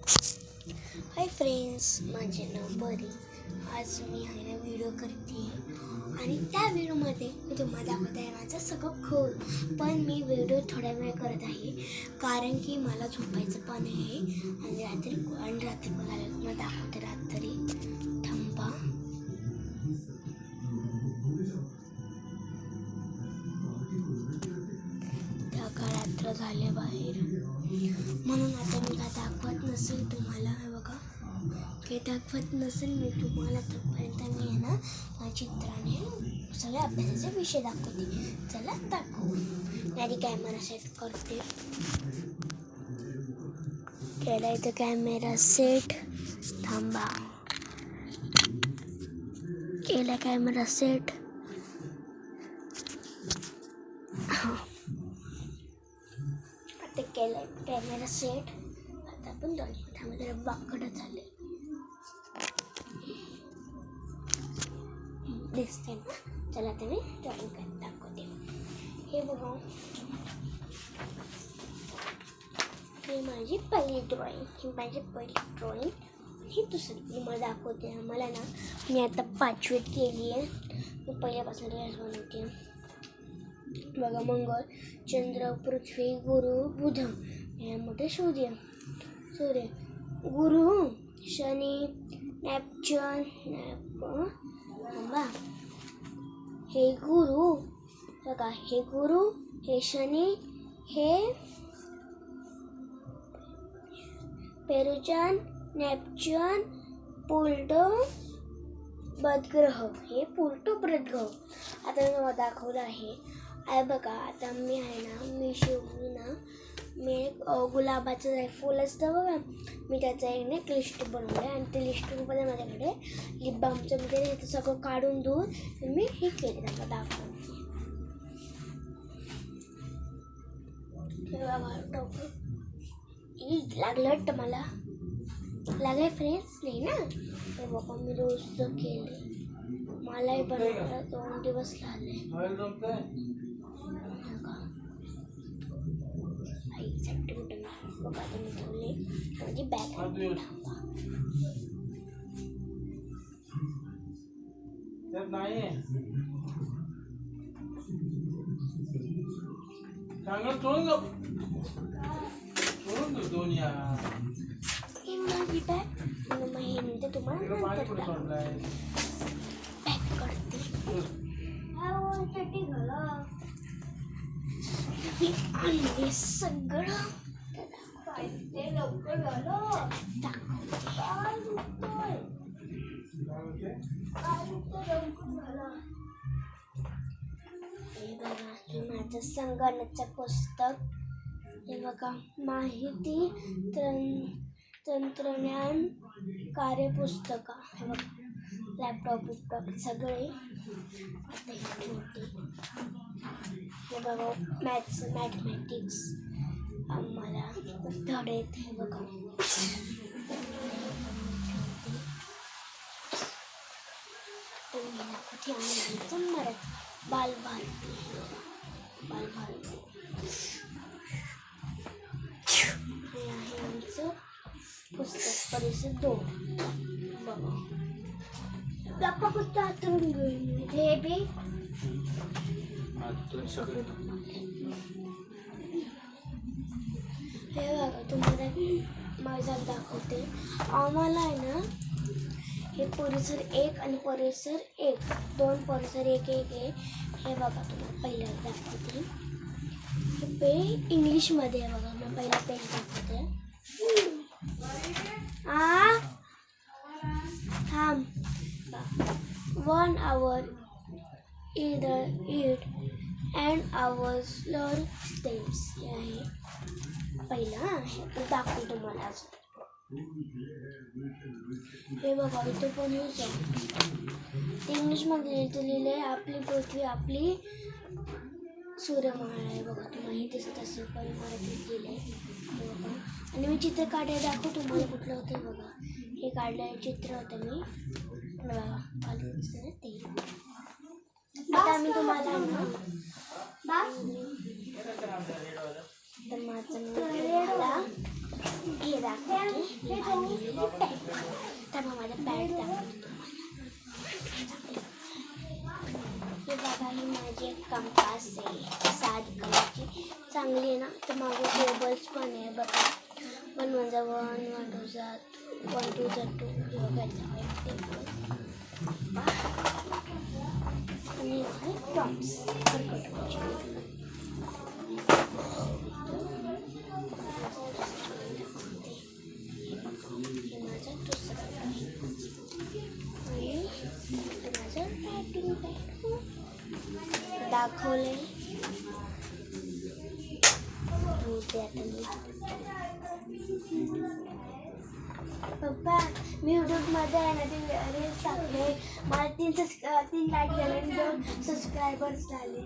Hi friends, माझे नाव परी. आज मी आहे ना व्हिडिओ करते आणि त्या व्हिडिओमध्ये मी तुम्हाला दाखवत आहे माझं सगळं खोल. पण मी व्हिडिओ थोड्या वेळ करत आहे कारण की मला झोपायचं पण आहे आणि रात्री मला मग दाखवते रात्री. थांबा. रात्र झाले बाहेर म्हणून आता मी काय दाखवत नसेल तुम्हाला. हे बघा, काही दाखवत नसेल मी तुम्हाला तोपर्यंत मी आहे ना चित्राने सगळे अभ्यासाचे विषय दाखवते. चला दाखवू. आधी कॅमेरा सेट करते. केला इथं कॅमेरा सेट. थांबा. केला कॅमेरा सेट. आता केला कॅमेरा सेट. आता आपण त्यामध्ये बाकडं झाले दिसते ना. चला आता मी ड्रॉइंग करत दाखवते. हे बघा, ही माझी पहिली ड्रॉइंग. ही दुसरी तुम्हाला दाखवते. मला ना मी आता 5वीत केली आहे. मी पहिल्यापासून ड्रेस बनवते. बघा, मंगळ, चंद्र, पृथ्वी, गुरु, बुध, या मोठे सूर्य. गुरु, शनी, नेपच्यून. हे गुरु बघा, हे गुरु, हे शनी, हे पेरुचन, नेपच्यून, प्लुटो, बुधग्रह. हे प्लुटो बुधग्रह आता मी तुम्हाला दाखवलं आहे. बघा, आता मी आहे ना मी एक गुलाबाचं फूल असतं बघा, मी त्याचं एक लिस्ट बनवलं आहे आणि ते लिस्टमध्ये माझ्याकडे लिप बामचं वगैरे हे सगळं काढून धुवून मी हे केले. त्यांना दाखवून लागलं मला लागाय फ्रेंड्स नाही ना. हे बघा, मी रोजचं केले. मलाही बनवायला 2 दिवस लागले. बघा, तुम्ही ठेवले माझी बॅग. माझी बॅग हे तुम्हाला पॅक करते. आणले सगळं लवकर झालं. हे बघा, हे माझं संगणकाचं पुस्तक. हे बघा, माहिती तंत्रज्ञान कार्यपुस्तक. हे बघा, लॅपटॉप सगळे आता हे ठेवते. हे बघा, मॅथमॅटिक्स आम्हाला धडे आहेत. हे बघा, बालभारती. हे आहे आमचं पुस्तक परिसर 2. बघा, पुस्तक हातरून घेऊन हे बी हे बघा, तुम्हाला माझा दाखवते. आम्हाला आहे ना हे परिसर 1 आणि परिसर 1, 2 परिसर 1 आहे. हे बघा, तुम्हाला पहिल्यांदा दाखवते. हे पेज इंग्लिशमध्ये आहे. बघा, मी पहिला पेज दाखवते. थांब. 1 hour eat and hours learn steps. हे आहे पहिला. हे दाखवतो तुम्हाला. हे बघा, इथं पण हेच आहे. इंग्लिशमध्ये लिहिलेलं आहे, आपली पृथ्वी आपली सूर्यमाळा आहे. बघा, तुम्हाला हे दिसत असेल पण मराठीत लिहिलं आहे. बघा, आणि मी चित्र काढायला दाखवतो तुम्हाला कुठलं होतं. बघा, हे काढलेलं चित्र होतं मी. बघा, खाली दिसतं ना ते. आता आम्ही तुम्हाला तर माझं हे दाखवते मी आणलेली पॅड. तर मग माझं पॅड दाखवतो. हे बघा, ही माझी एक कंपास आहे 7 कलरची, चांगली आहे ना. तर माझे टेबल्स पण आहे बघा. 1 1 1 1 2 1 2 2 हे बघायचं टेबल. आणि टॉप्स दाखवले. पप्पा, मी यूट्यूबमध्ये आहे ना ते रील्स टाकले. मला 3 लाईक झाले आणि 2 सबस्क्रायबर्स झाले.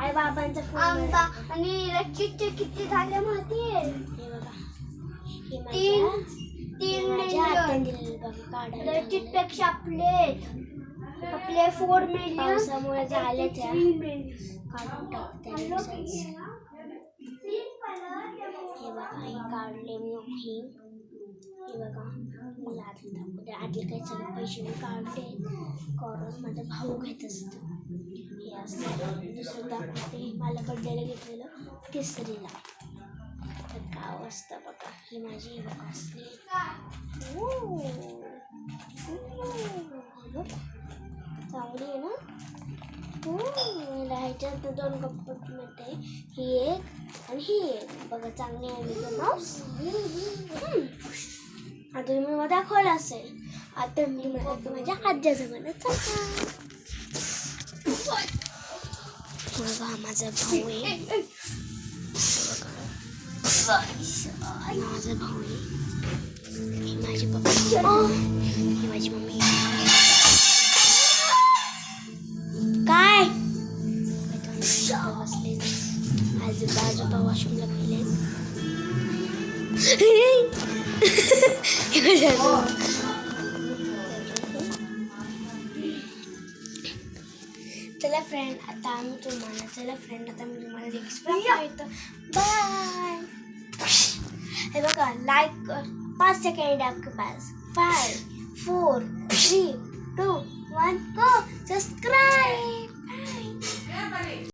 आई बाबांचा फोन आणि रचितचे किती झाले माहिती आहे? हे बघा, हे माझ्या हाताने दिलेले बघा काढायला. रचितपेक्षा आपले 4 मिलियन पावसामुळे झाले त्या काढून टाकते. हे बघा, हे काढले मी. हे बघा, मला आधी काही सगळे पैसे मी काढले. करून माझा भाऊ घेत असतो. हे असं दुसरं दाखवते. मला बड्डेला घेतलेलं केसरीला. तर गाव असतं बघा. ही माझी हे बघा असली चांगली आहे ना. ह्याच्यात 2 कंपार्टमेंट आहे. ही एक आणि ही एक बघा, चांगली आहे. Mickey Mouse. आता मी मला दाखवलं असेल. आता मी माझ्या आज्या जमान्यात बघा, माझा भाऊ आहे. माझा भाऊ आहे. ही माझी पप्पा, ही माझी मम्मी. काय बसले आजोबा वॉशरूमला गेले. चला फ्रेंड, आता मी तुम्हाला नेक्स्ट बाय. हे बघा, लाईक 5 सेकंड आपके पास. 5 4 3 2 1 गो. सब्सक्राइब.